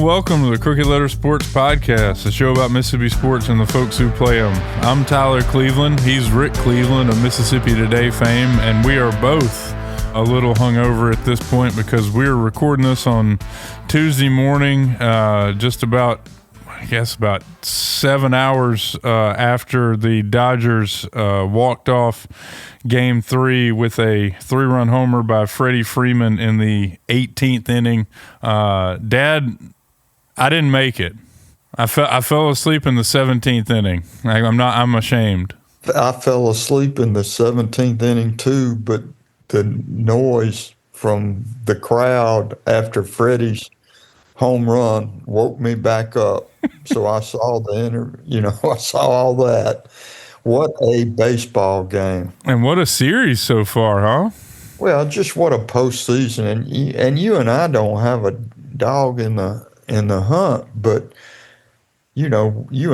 welcome to the Crooked Letter Sports Podcast, a show about Mississippi sports and the folks who play them. I'm Tyler Cleveland. He's Rick Cleveland of Mississippi Today fame, and we are both a little hungover at this point because we're recording this on Tuesday morning, just about 7 hours after the Dodgers walked off Game 3 with a 3-run homer by Freddie Freeman in the 18th inning. Dad, I didn't make it. I fell asleep in the 17th inning. I'm ashamed. I fell asleep in the 17th inning too, but the noise from the crowd after Freddie's home run woke me back up. So I saw I saw all that. What a baseball game. And what a series so far, huh? Well, just what a postseason. And you and I don't have a dog in the hunt, but you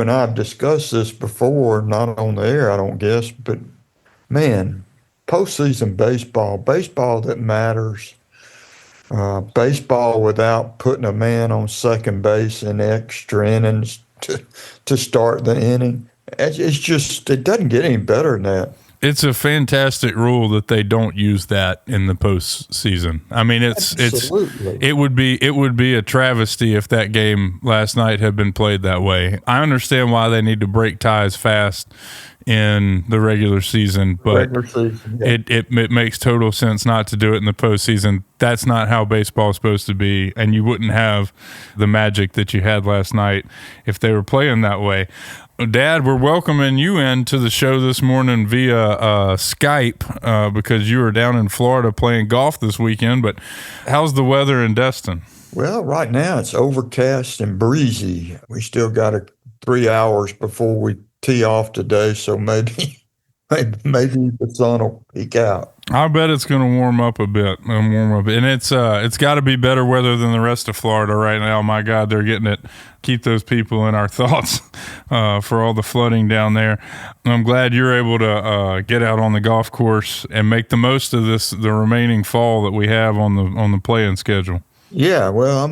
and I have discussed this before, not on the air, I don't guess, but man, postseason baseball that matters. Baseball without putting a man on second base in extra innings to start the inning. It doesn't get any better than that. It's a fantastic rule that they don't use that in the postseason. I mean, it would be a travesty if that game last night had been played that way. I understand why they need to break ties fast in the regular season, but it makes total sense not to do it in the postseason. That's not how baseball is supposed to be, and you wouldn't have the magic that you had last night if they were playing that way. Dad, we're welcoming you into the show this morning via Skype because you are down in Florida playing golf this weekend, but how's the weather in Destin? Well, right now it's overcast and breezy. We still got 3 hours before we tee off today, so maybe the sun will peek out. I bet it's going to warm up a bit, and it's got to be better weather than the rest of Florida right now. My God, they're getting it. Keep those people in our thoughts for all the flooding down there. I'm glad you're able to get out on the golf course and make the most of the remaining fall that we have on the playing schedule. Yeah, well,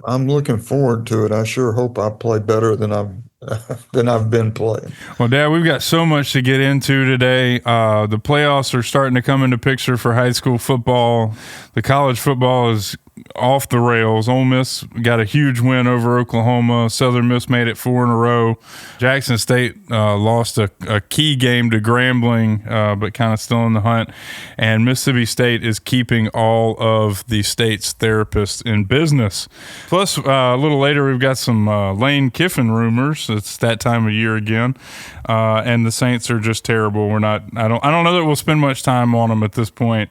I'm looking forward to it. I sure hope I play better than I've been playing. Well, Dad, we've got so much to get into today. The playoffs are starting to come into picture for high school football. The college football is off the rails. Ole Miss got a huge win over Oklahoma. Southern Miss made it 4 in a row. Jackson State lost a key game to Grambling, but kind of still in the hunt. And Mississippi State is keeping all of the state's therapists in business. Plus, a little later, we've got some Lane Kiffin rumors. It's that time of year again. And the Saints are just terrible. I don't know that we'll spend much time on them at this point.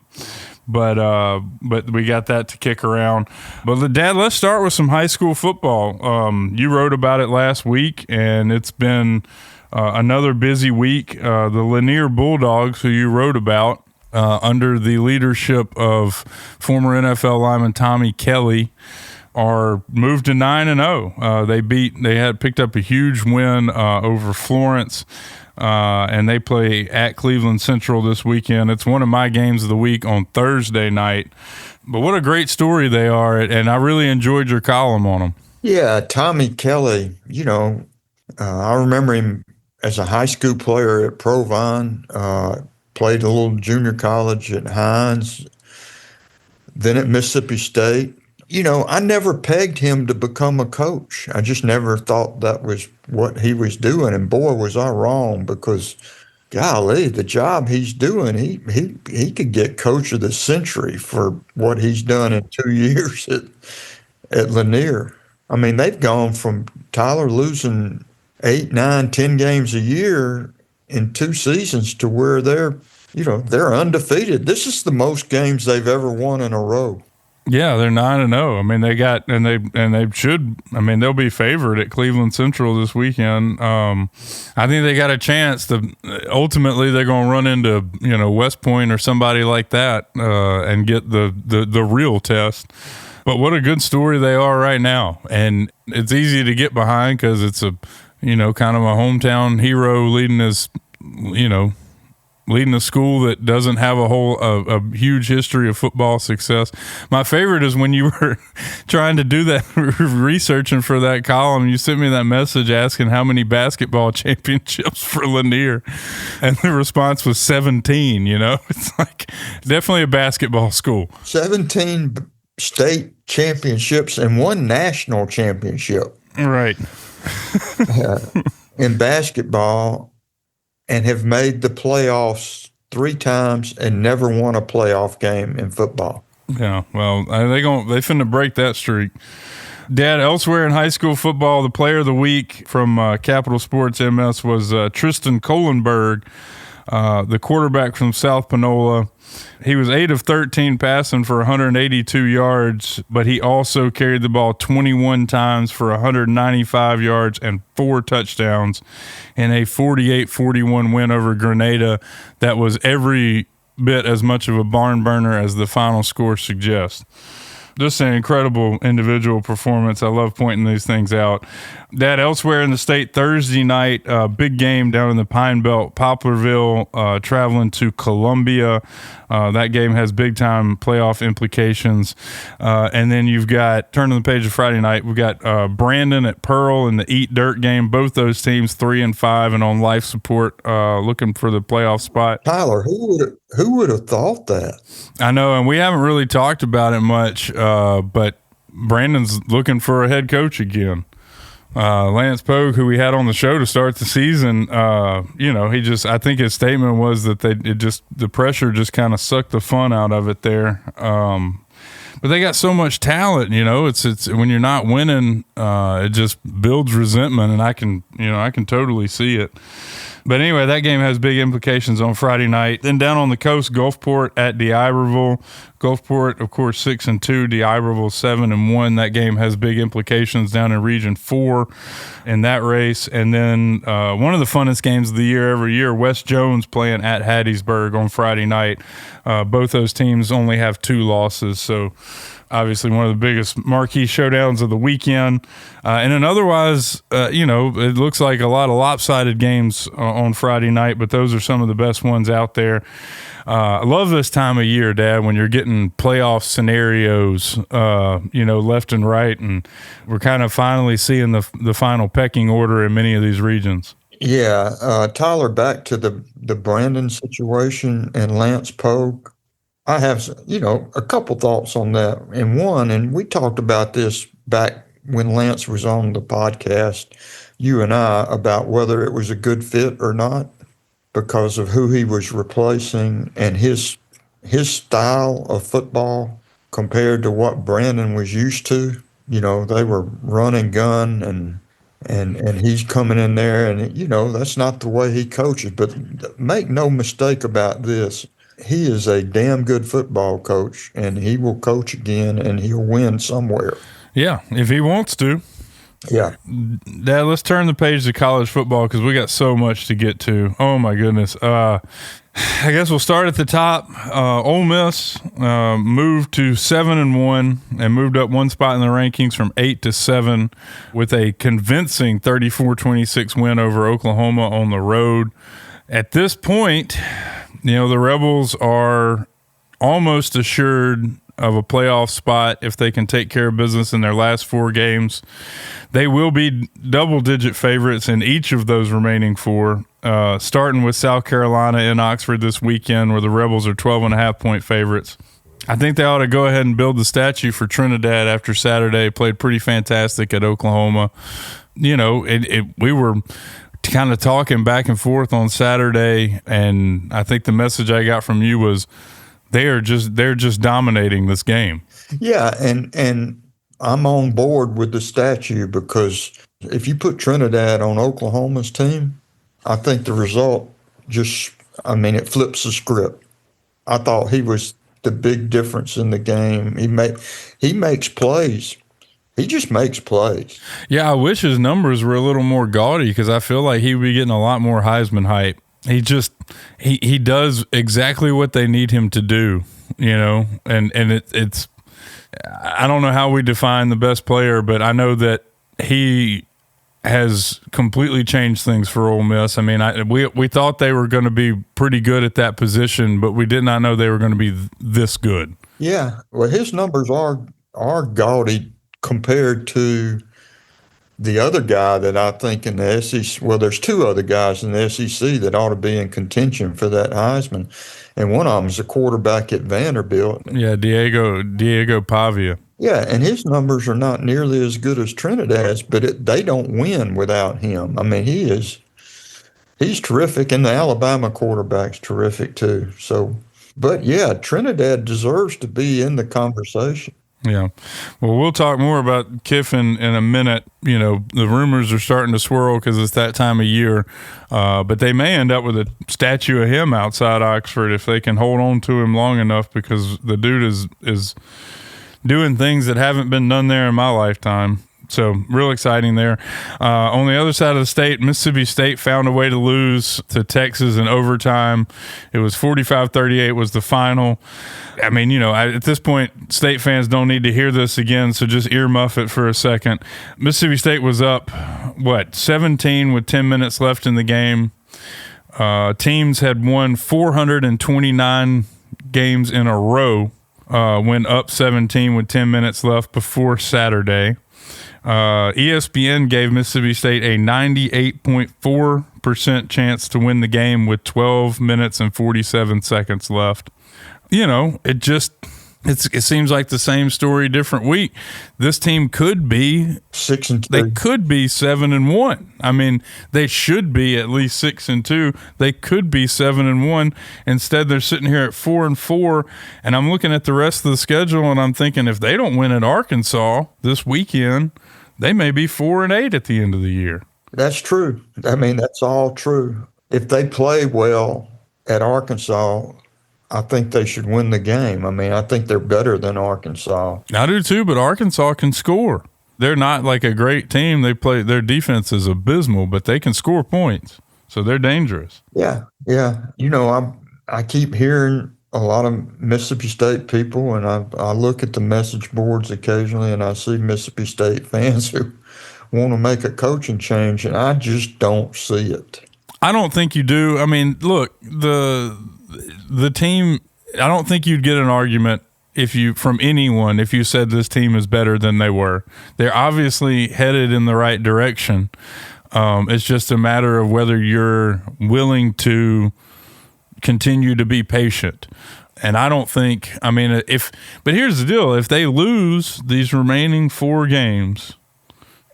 But we got that to kick around. But Dad, let's start with some high school football. You wrote about it last week, and it's been another busy week. The Lanier Bulldogs, who you wrote about, under the leadership of former NFL lineman Tommy Kelly, are moved to 9-0. They had picked up a huge win over Florence. And they play at Cleveland Central this weekend. It's one of my games of the week on Thursday night. But what a great story they are, and I really enjoyed your column on them. Yeah, Tommy Kelly, I remember him as a high school player at Provine, played a little junior college at Hines, then at Mississippi State. I never pegged him to become a coach. I just never thought that was what he was doing. And boy, was I wrong, because golly, the job he's doing, he could get coach of the century for what he's done in 2 years at Lanier. I mean, they've gone from Tyler losing 8, 9, 10 games a year in 2 seasons to where they're undefeated. This is the most games they've ever won in a row. Yeah, they're 9-0. I mean, they'll be favored at Cleveland Central this weekend. I think they got a chance to. Ultimately, they're going to run into West Point or somebody like that and get the real test. But what a good story they are right now, and it's easy to get behind because it's a kind of a hometown hero leading his leading a school that doesn't have a huge history of football success. My favorite is when you were trying to do that researching for that column, you sent me that message asking how many basketball championships for Lanier, and the response was 17. It's like definitely a basketball school. 17 state championships and one national championship. Right. In basketball, and have made the playoffs 3 times and never won a playoff game in football. Yeah, well, they finna break that streak. Dad, elsewhere in high school football, the player of the week from Capital Sports MS was Tristan Kohlenberg, the quarterback from South Panola. He was 8 of 13 passing for 182 yards, but he also carried the ball 21 times for 195 yards and 4 touchdowns in a 48-41 win over Grenada that was every bit as much of a barn burner as the final score suggests. Just an incredible individual performance. I love pointing these things out. Dad, elsewhere in the state, Thursday night, big game down in the Pine Belt, Poplarville, traveling to Columbia. That game has big-time playoff implications. And then you've got, turning the page of Friday night, we've got Brandon at Pearl in the Eat Dirt game. Both those teams 3-5 and on life support, looking for the playoff spot. Tyler, who would have thought that? I know, and we haven't really talked about it much, but Brandon's looking for a head coach again. Lance Pogue, who we had on the show to start the season, I think his statement was that the pressure just kind of sucked the fun out of it there. But they got so much talent, it's when you're not winning, it just builds resentment, and I can totally see it. But anyway, that game has big implications on Friday night. Then down on the coast, Gulfport at DeIberville. Gulfport, of course, 6-2. DeIberville 7-1. That game has big implications down in Region 4 in that race. And then one of the funnest games of the year every year, West Jones playing at Hattiesburg on Friday night. Both those teams only have 2 losses, so obviously one of the biggest marquee showdowns of the weekend. And an otherwise, it looks like a lot of lopsided games on Friday night, but those are some of the best ones out there. I love this time of year, Dad, when you're getting playoff scenarios, left and right, and we're kind of finally seeing the final pecking order in many of these regions. Yeah, Tyler, back to the Brandon situation and Lance Pogue. I have, a couple thoughts on that. And we talked about this back when Lance was on the podcast, you and I, about whether it was a good fit or not because of who he was replacing and his style of football compared to what Brandon was used to. They were run and gun and he's coming in there and, that's not the way he coaches. But make no mistake about this. He is a damn good football coach, and he will coach again, and he'll win somewhere. Yeah, if he wants to. Yeah. Dad, let's turn the page to college football because we got so much to get to. Oh, my goodness. I guess we'll start at the top. Ole Miss moved to 7-1 and moved up one spot in the rankings from 8 to 7 with a convincing 34-26 win over Oklahoma on the road. At this point, the Rebels are almost assured of a playoff spot if they can take care of business in their last 4 games. They will be double-digit favorites in each of those remaining 4, starting with South Carolina in Oxford this weekend, where the Rebels are 12.5-point favorites. I think they ought to go ahead and build the statue for Trinidad after Saturday. Played pretty fantastic at Oklahoma. We were kind of talking back and forth on Saturday, and I think the message I got from you was they're just dominating this game. Yeah, and I'm on board with the statue because if you put Trinidad on Oklahoma's team, I think the result it flips the script. I thought he was the big difference in the game. He makes plays. He just makes plays. Yeah, I wish his numbers were a little more gaudy because I feel like he would be getting a lot more Heisman hype. He does exactly what they need him to do, and it's I don't know how we define the best player, but I know that he has completely changed things for Ole Miss. I mean, we thought they were going to be pretty good at that position, but we did not know they were going to be this good. Yeah, well, his numbers are gaudy compared to the other guy that I think in the SEC. Well, there's two other guys in the SEC that ought to be in contention for that Heisman, and one of them is a quarterback at Vanderbilt. Yeah, Diego Pavia. Yeah, and his numbers are not nearly as good as Trinidad's, but they don't win without him. I mean, he's terrific, and the Alabama quarterback's terrific too. So, but yeah, Trinidad deserves to be in the conversation. Yeah. Well, we'll talk more about Kiffin in a minute. You know, the rumors are starting to swirl because it's that time of year. But they may end up with a statue of him outside Oxford if they can hold on to him long enough, because the dude is doing things that haven't been done there in my lifetime. So real exciting there. On the other side of the state, Mississippi State found a way to lose to Texas in overtime. It was 45-38 was the final. I mean, you know, at this point, State fans don't need to hear this again, so just earmuff it for a second. Mississippi State was up, 17 with 10 minutes left in the game. Teams had won 429 games in a row when up 17 with 10 minutes left before Saturday. ESPN gave Mississippi State a 98.4% chance to win the game with 12 minutes and 47 seconds left. You know, it seems like the same story, different week. This team could be 6-2. They could be 7-1. I mean, they should be at least 6-2. They could be 7-1. Instead, they're sitting here at 4-4. And I'm looking at the rest of the schedule, and I'm thinking if they don't win at Arkansas this weekend, they may be 4-8 at the end of the year. That's true. I mean, that's all true. If they play well at Arkansas, I think they should win the game. I mean, I think they're better than Arkansas. I do too, but Arkansas can score. They're not like a great team. Their defense is abysmal, but they can score points. So they're dangerous. Yeah. You know, I keep hearing a lot of Mississippi State people, and I look at the message boards occasionally, and I see Mississippi State fans who want to make a coaching change, and I just don't see it. I don't think you do. I mean, look, the team, I don't think you'd get an argument from anyone if you said this team is better than they were. They're obviously headed in the right direction. It's just a matter of whether you're willing to continue to be patient. And I don't think, I mean, but here's the deal. If they lose these remaining 4 games,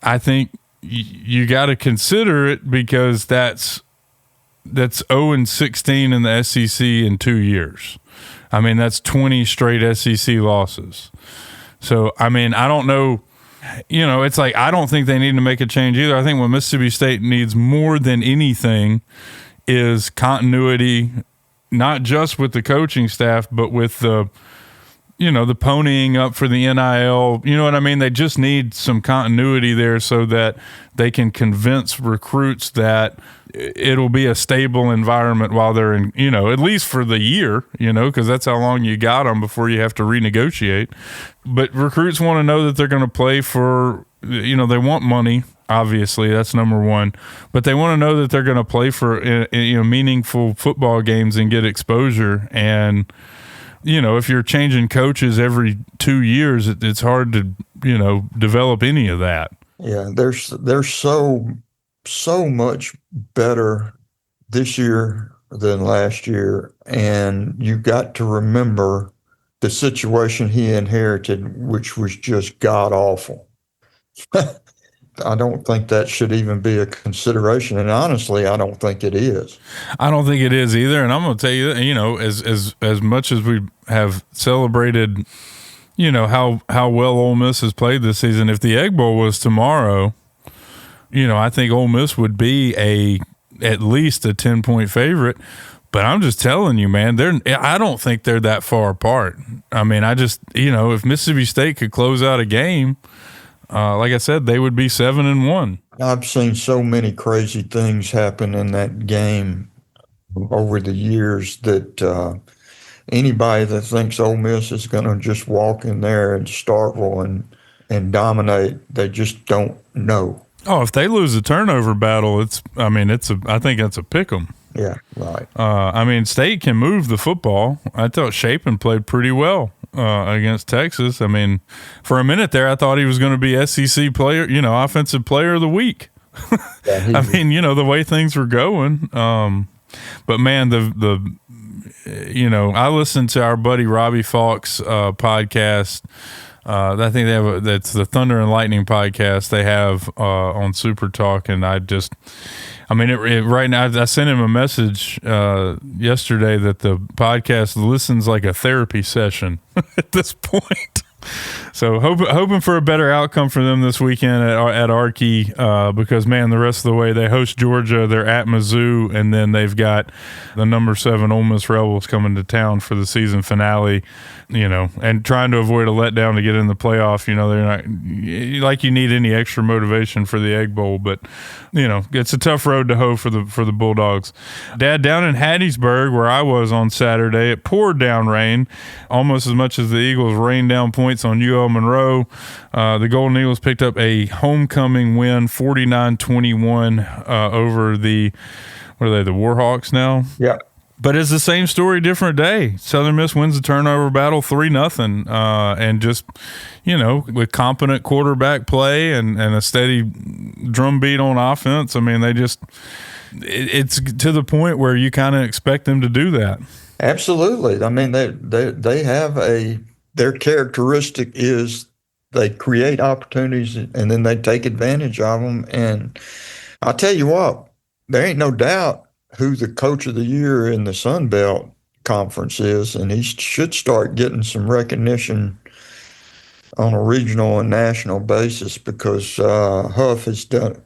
I think you got to consider it, because that's 0-16 in the SEC in 2 years. I mean, that's 20 straight SEC losses. So, I mean, I don't know. You know, it's like, I don't think they need to make a change either. I think what Mississippi State needs more than anything is continuity, not just with the coaching staff, but with the ponying up for the NIL. You know what I mean? They just need some continuity there so that they can convince recruits that it'll be a stable environment while they're in, at least for the year, because that's how long you got them before you have to renegotiate. But recruits want to know that they're going to play for, they want money. Obviously, that's number one. But they want to know that they're going to play for meaningful football games and get exposure. And, if you're changing coaches every 2 years, it's hard to, develop any of that. Yeah, they're so much better this year than last year. And you got to remember the situation he inherited, which was just god-awful. I don't think that should even be a consideration. And honestly, I don't think it is. I don't think it is either. And I'm going to tell you, as much as we have celebrated, how well Ole Miss has played this season, if the Egg Bowl was tomorrow, I think Ole Miss would be at least a 10-point favorite. But I'm just telling you, man, I don't think they're that far apart. I mean, if Mississippi State could close out a game, like I said, they would be 7-1. I've seen so many crazy things happen in that game over the years that anybody that thinks Ole Miss is going to just walk in there and Starkville and dominate, they just don't know. Oh, if they lose a turnover battle, I think it's a pick 'em. Yeah, right. State can move the football. I thought Chapin played pretty well against Texas. I mean, for a minute there, I thought he was going to be SEC player, offensive player of the week. Yeah, the way things were going. But man, I listened to our buddy Robbie Falk's podcast. I think that's the Thunder and Lightning podcast they have on Super Talk, and right now I sent him a message yesterday that the podcast listens like a therapy session at this point. So hoping for a better outcome for them this weekend at Archie because, man, the rest of the way they host Georgia, they're at Mizzou, and then they've got the number 7 Ole Miss Rebels coming to town for the season finale, and trying to avoid a letdown to get in the playoff. They're not like you need any extra motivation for the Egg Bowl, but it's a tough road to hoe for the Bulldogs. Dad, down in Hattiesburg, where I was on Saturday, it poured down rain almost as much as the Eagles rained down points on UL Monroe. The Golden Eagles picked up a homecoming win, 49-21 over the Warhawks now? Yeah. But it's the same story, different day. Southern Miss wins the turnover battle 3-0, and just, with competent quarterback play and a steady drumbeat on offense. I mean, it's to the point where you kind of expect them to do that. Absolutely. I mean, they have their characteristic is they create opportunities and then they take advantage of them. And I'll tell you what, there ain't no doubt who the coach of the year in the Sun Belt Conference is, and he should start getting some recognition on a regional and national basis because Huff has done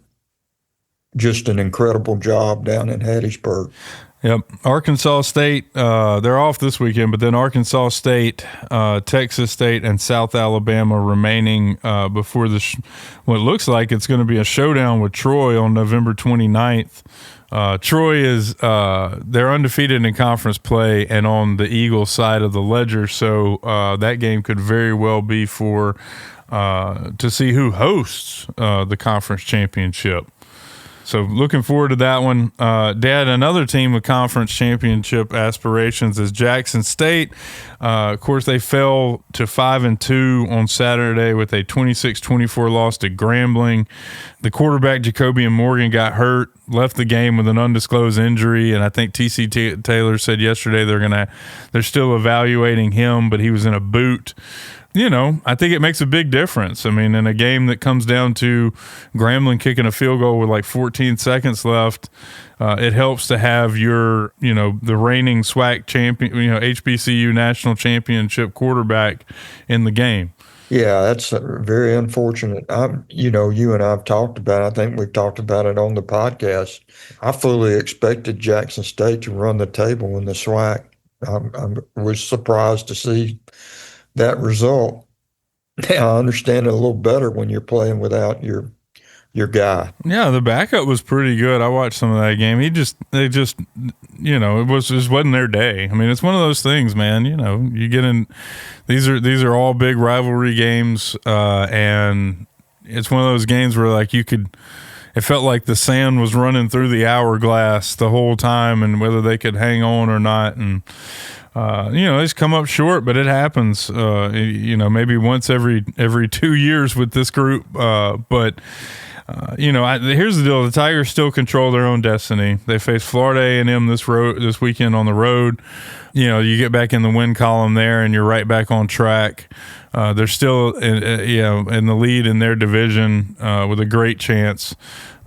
just an incredible job down in Hattiesburg. Yep. Arkansas State, they're off this weekend, but then Arkansas State, Texas State, and South Alabama remaining before what looks like it's going to be a showdown with Troy on November 29th. Troy is they're undefeated in conference play and on the Eagles side of the ledger, so that game could very well be to see who hosts the conference championship. So looking forward to that one. Dad, another team with conference championship aspirations is Jackson State. Of course, they fell to 5-2 on Saturday with a 26-24 loss to Grambling. The quarterback, Jacobian Morgan, got hurt, left the game with an undisclosed injury, and I think T.C. Taylor said yesterday they're still evaluating him, but he was in a boot. I think it makes a big difference. I mean, in a game that comes down to Grambling kicking a field goal with like 14 seconds left, it helps to have your, the reigning SWAC champion, HBCU national championship quarterback in the game. Yeah, that's very unfortunate. You and I have talked about it. I think we've talked about it on the podcast. I fully expected Jackson State to run the table in the SWAC. I was surprised to see that result. Now I understand it a little better when you're playing without your guy. Yeah, the backup was pretty good. I watched some of that game. It wasn't their day. I mean, it's one of those things, man. You get in. These are all big rivalry games, and it's one of those games where it felt like the sand was running through the hourglass the whole time, and whether they could hang on or not, and. They just come up short, but it happens, maybe once every 2 years with this group. But here's the deal. The Tigers still control their own destiny. They face Florida A&M this weekend on the road. You get back in the win column there and you're right back on track. They're still in the lead in their division with a great chance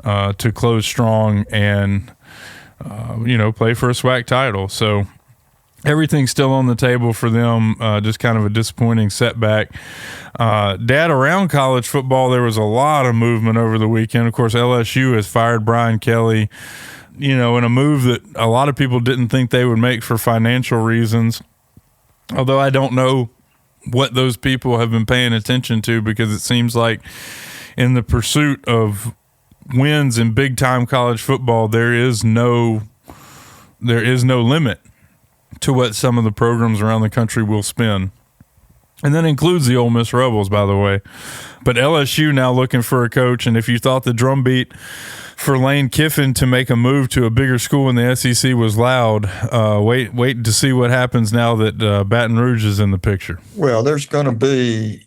to close strong and, play for a SWAC title. So, everything's still on the table for them, just kind of a disappointing setback. Dad, around college football, there was a lot of movement over the weekend. Of course, LSU has fired Brian Kelly, in a move that a lot of people didn't think they would make for financial reasons. Although I don't know what those people have been paying attention to, because it seems like in the pursuit of wins in big-time college football, there is no limit to what some of the programs around the country will spend. And that includes the Ole Miss Rebels, by the way. But LSU now looking for a coach, and if you thought the drumbeat for Lane Kiffin to make a move to a bigger school in the SEC was loud, wait to see what happens now that Baton Rouge is in the picture. Well, there's going to be,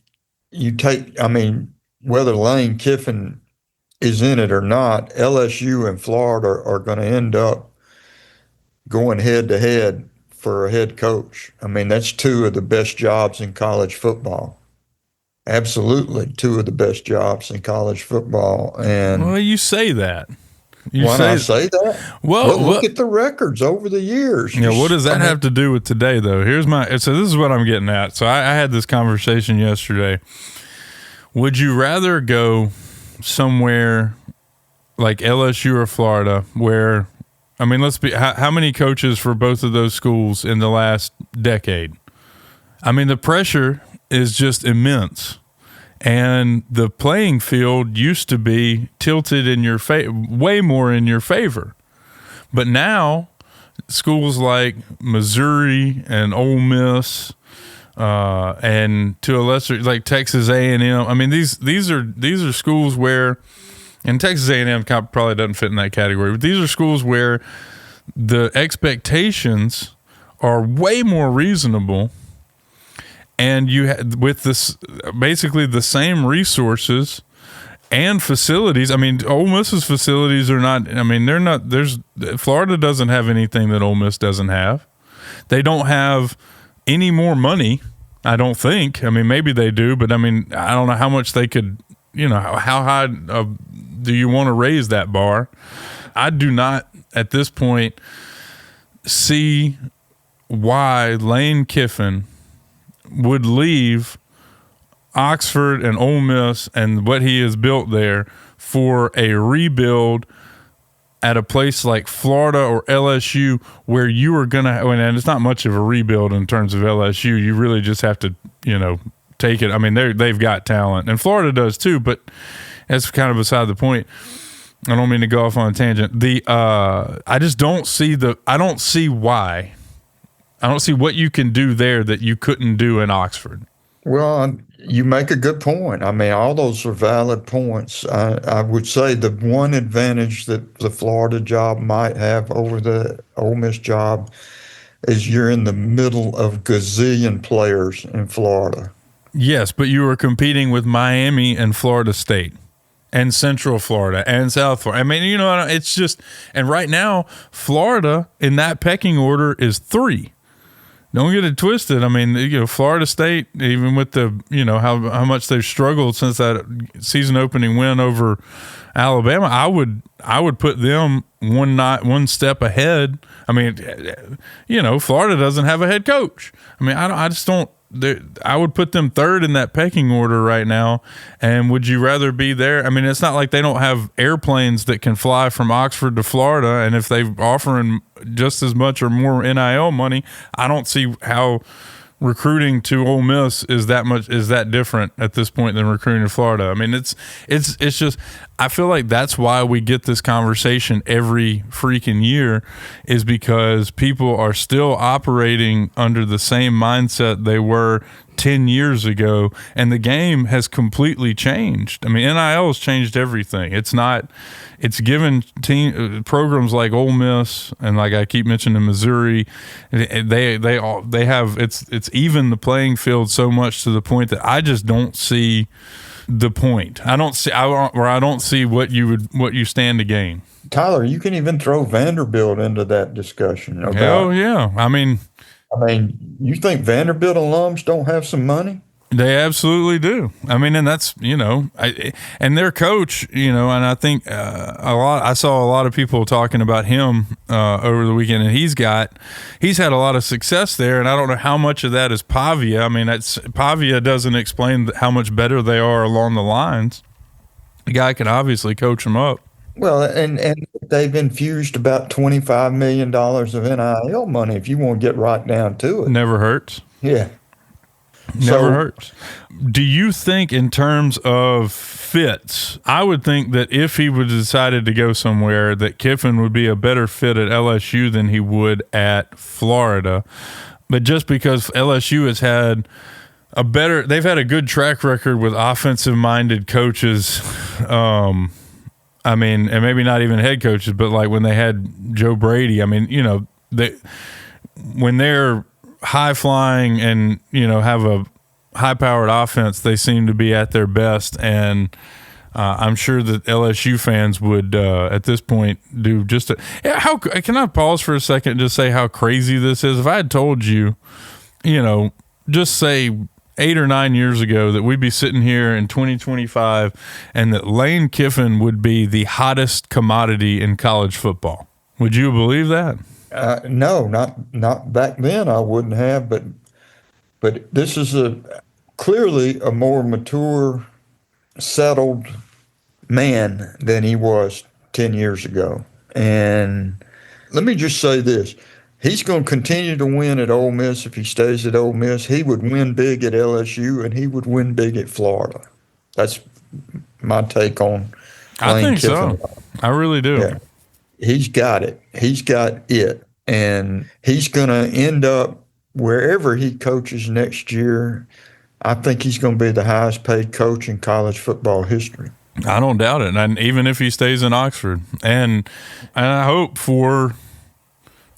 whether Lane Kiffin is in it or not, LSU and Florida are going to end up going head to head for a head coach. I mean, that's two of the best jobs in college football. Absolutely, two of the best jobs in college football. And well, you say that. Why do I say that? Well, look at the records over the years. Yeah, what does that have to do with today, though? So this is what I'm getting at. So I had this conversation yesterday. Would you rather go somewhere like LSU or Florida where, how many coaches for both of those schools in the last decade? I mean, the pressure is just immense. And the playing field used to be tilted in your way more in your favor. But now schools like Missouri and Ole Miss, and to a lesser like Texas A&M. I mean, these are schools where, and Texas A&M probably doesn't fit in that category. But these are schools where the expectations are way more reasonable. And you with this basically the same resources and facilities. I mean, Ole Miss's facilities are not. I mean, they're not. Florida doesn't have anything that Ole Miss doesn't have. They don't have any more money. I don't think. I mean, maybe they do, but I mean, I don't know how much they could. How high do you want to raise that bar? I do not at this point see why Lane Kiffin would leave Oxford and Ole Miss and what he has built there for a rebuild at a place like Florida or LSU where you are going to, and it's not much of a rebuild in terms of LSU. You really just have to, take it. I mean, they've got talent, and Florida does too, but that's kind of beside the point. I don't mean to go off on a tangent. I just don't see why. I don't see what you can do there that you couldn't do in Oxford. Well, you make a good point. I mean, all those are valid points. I would say the one advantage that the Florida job might have over the Ole Miss job is you're in the middle of gazillion players in Florida. Yes, but you were competing with Miami and Florida State and Central Florida and South Florida. I mean, it's just – and right now, Florida in that pecking order is 3. Don't get it twisted. I mean, Florida State, even with the, how much they've struggled since that season opening win over Alabama, I would put them one step ahead. I mean, Florida doesn't have a head coach. I mean, I just don't. I would put them 3rd in that pecking order right now. And would you rather be there? I mean, it's not like they don't have airplanes that can fly from Oxford to Florida. And if they're offering just as much or more NIL money, I don't see how recruiting to Ole Miss is that different at this point than recruiting to Florida. I mean, it's just, I feel like that's why we get this conversation every freaking year, is because people are still operating under the same mindset they were 10 years ago, and the game has completely changed. I mean, NIL has changed everything. It's given programs like Ole Miss and, like I keep mentioning, Missouri, they have it's even the playing field so much to the point that I just don't see the point. I don't see what you stand to gain. Tyler, you can even throw Vanderbilt into that discussion. Hell yeah. I mean, you think Vanderbilt alums don't have some money? They absolutely do. I mean, and that's, and their coach, and I think I saw a lot of people talking about him over the weekend, and he's had a lot of success there. And I don't know how much of that is Pavia. I mean, Pavia doesn't explain how much better they are along the lines. The guy can obviously coach them up. Well, and they've infused about $25 million of NIL money, if you want to get right down to it. Never hurts. Yeah. Never hurts. Do you think in terms of fits, I would think that if he would decided to go somewhere, that Kiffin would be a better fit at LSU than he would at Florida. But just because LSU has had they've had a good track record with offensive minded coaches. I mean, and maybe not even head coaches, but like when they had Joe Brady, I mean, when they're high flying and, have a high powered offense, they seem to be at their best. And I'm sure that LSU fans would, at this point, do just can I pause for a second and just say how crazy this is? If I had told you, just say 8 or 9 years ago that we'd be sitting here in 2025 and that Lane Kiffin would be the hottest commodity in college football. Would you believe that? No, not back then. I wouldn't have, but this is clearly a more mature, settled man than he was 10 years ago. And let me just say this. He's going to continue to win at Ole Miss if he stays at Ole Miss. He would win big at LSU, and he would win big at Florida. That's my take on Lane Kiffin. So. I really do. Yeah. He's got it. He's got it. And he's going to end up wherever he coaches next year. I think he's going to be the highest paid coach in college football history. I don't doubt it. And even if he stays in Oxford. And I hope for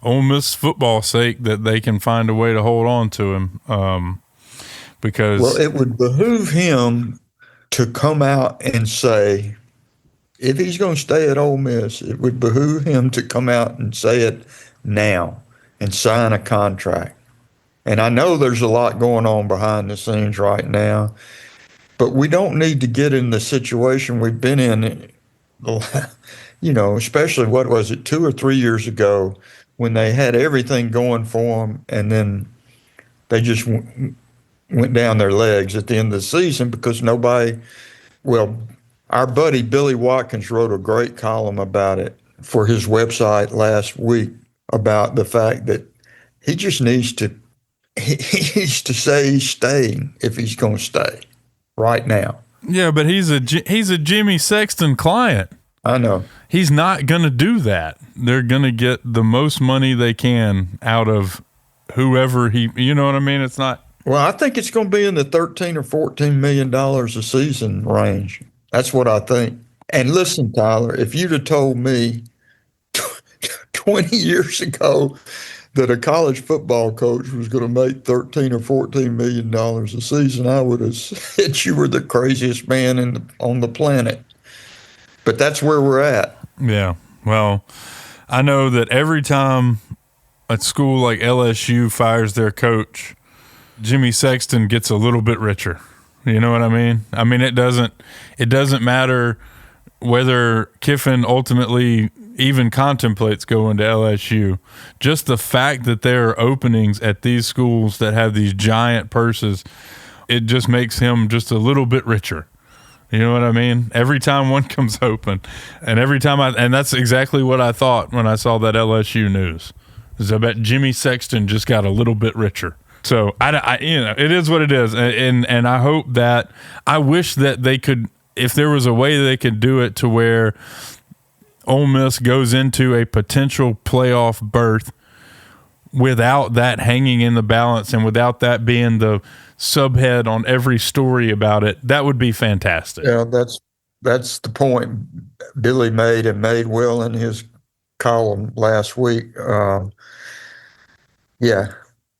Ole Miss football's sake that they can find a way to hold on to him, because it would behoove him to come out and say, if he's going to stay at Ole Miss, it would behoove him to come out and say it now and sign a contract. And I know there's a lot going on behind the scenes right now, but we don't need to get in the situation we've been in, especially, 2 or 3 years ago, when they had everything going for them, and then they just went down their legs at the end of the season because our buddy Billy Watkins wrote a great column about it for his website last week about the fact that he just needs to say he's staying if he's going to stay right now. Yeah, but he's a Jimmy Sexton client. I know. He's not going to do that. They're going to get the most money they can out of whoever you know what I mean? It's not. Well, I think it's going to be in the $13 or $14 million a season range. That's what I think. And listen, Tyler, if you'd have told me 20 years ago that a college football coach was going to make $13 or $14 million a season, I would have said you were the craziest man on the planet. But that's where we're at. Yeah. Well, I know that every time a school like LSU fires their coach, Jimmy Sexton gets a little bit richer. You know what I mean? I mean, it doesn't matter whether Kiffin ultimately even contemplates going to LSU. Just the fact that there are openings at these schools that have these giant purses, it just makes him just a little bit richer. You know what I mean? Every time one comes open, and and that's exactly what I thought when I saw that LSU news. Is I bet Jimmy Sexton just got a little bit richer. So it is what it is, and I hope that I wish that they could, if there was a way they could do it to where Ole Miss goes into a potential playoff berth without that hanging in the balance and without that being the subhead on every story about it, that would be fantastic. Yeah, that's the point Billy made well in his column last week. Yeah,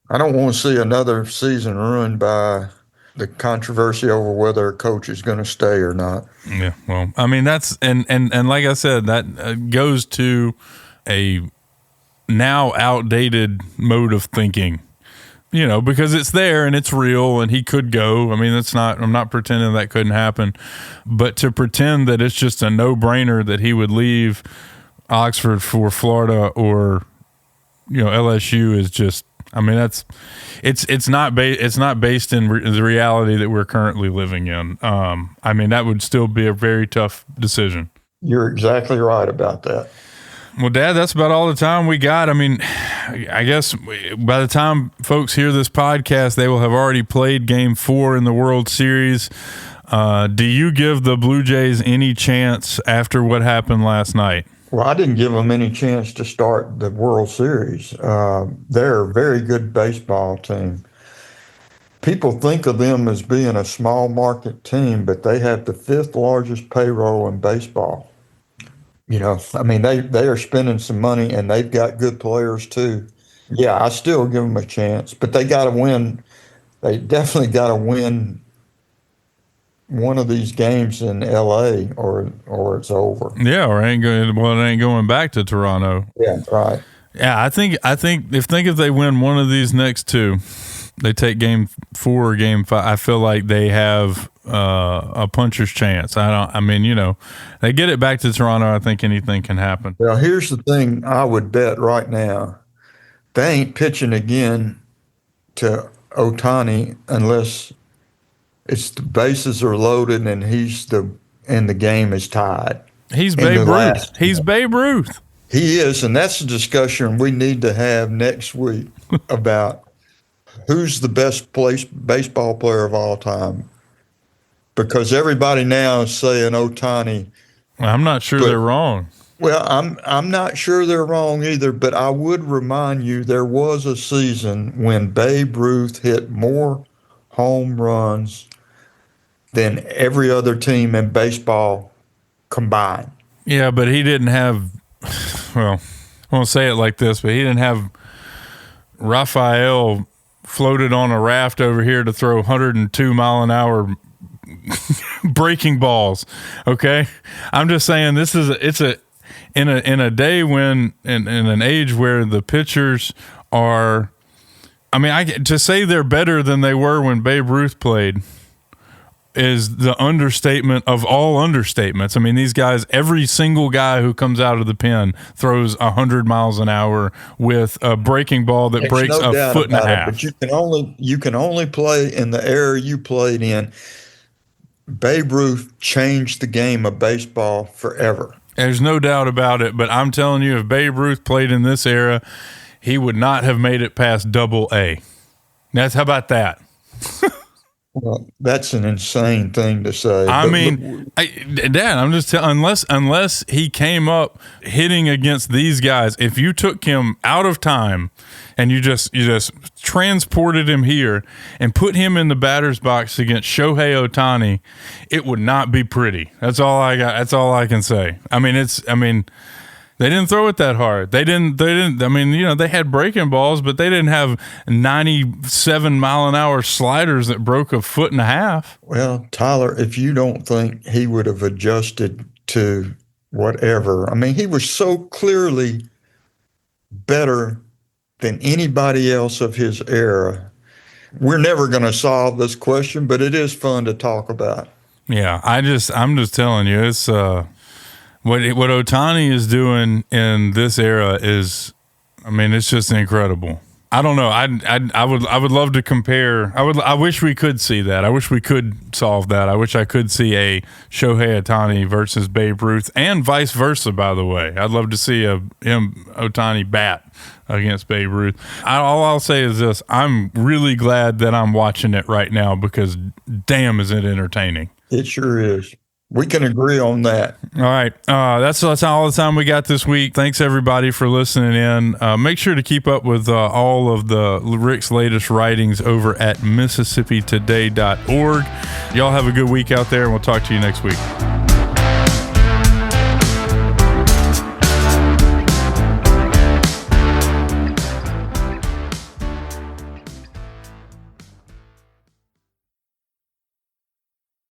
I don't want to see another season ruined by the controversy over whether a coach is going to stay or not. Yeah, well, I mean, that's and like I said, that goes to a now outdated mode of thinking. Because it's there and it's real and he could go. I mean, I'm not pretending that couldn't happen, but to pretend that it's just a no-brainer that he would leave Oxford for Florida or, LSU is just, I mean, it's not based in the reality that we're currently living in. I mean, that would still be a very tough decision. You're exactly right about that. Well, Dad, that's about all the time we got. I mean, I guess by the time folks hear this podcast, they will have already played Game 4 in the World Series. Do you give the Blue Jays any chance after what happened last night? Well, I didn't give them any chance to start the World Series. They're a very good baseball team. people think of them as being a small market team, but they have the fifth largest payroll in baseball. I mean, they are spending some money and they've got good players too. Yeah, I still give them a chance, but they got to win. They definitely got to win one of these games in LA or it's over. Yeah, or it ain't going back to Toronto. Yeah, right. Yeah, I think if they win one of these next two, they take game 4 or game 5. I feel like they have a puncher's chance. They get it back to Toronto. I think anything can happen. Well, here's the thing I would bet right now. They ain't pitching again to Ohtani unless it's the bases are loaded and the game is tied. He's Babe Ruth. He's Babe Ruth. He is, and that's a discussion we need to have next week about who's the best baseball player of all time. Because everybody now is saying Ohtani. I'm not sure they're wrong. Well, I'm not sure they're wrong either, but I would remind you there was a season when Babe Ruth hit more home runs than every other team in baseball combined. Yeah, but he didn't have, well, I won't say it like this, but he didn't have Raphael floated on a raft over here to throw 102 mile an hour breaking balls. Okay, I'm just saying in a day when in an age where the pitchers are, to say they're better than they were when Babe Ruth played is the understatement of all understatements. I mean, these guys, every single guy who comes out of the pen throws 100 miles an hour with a breaking ball that breaks a foot and a half. But you can only play in the era you played in. Babe Ruth changed the game of baseball forever. There's no doubt about it, but I'm telling you, if Babe Ruth played in this era, he would not have made it past AA. How about that? Well, that's an insane thing to say. Dad, I'm just telling. Unless he came up hitting against these guys, if you took him out of time and you just transported him here and put him in the batter's box against Shohei Ohtani, it would not be pretty. That's all I got. That's all I can say. They didn't throw it that hard. They didn't. They had breaking balls, but they didn't have 97 mile an hour sliders that broke a foot and a half. Well, Tyler, if you don't think he would have adjusted to whatever, he was so clearly better than anybody else of his era. We're never going to solve this question, but it is fun to talk about. Yeah, I'm just telling you, it's what Ohtani is doing in this era is, it's just incredible. I don't know. I would love to compare. I wish we could see that. I wish we could solve that. I wish I could see a Shohei Ohtani versus Babe Ruth and vice versa, by the way. I'd love to see Ohtani bat against Babe Ruth. All I'll say is this. I'm really glad that I'm watching it right now because damn is it entertaining. It sure is. We can agree on that. All right. That's all the time we got this week. Thanks, everybody, for listening in. Make sure to keep up with all of Rick's latest writings over at MississippiToday.org. Y'all have a good week out there, and we'll talk to you next week.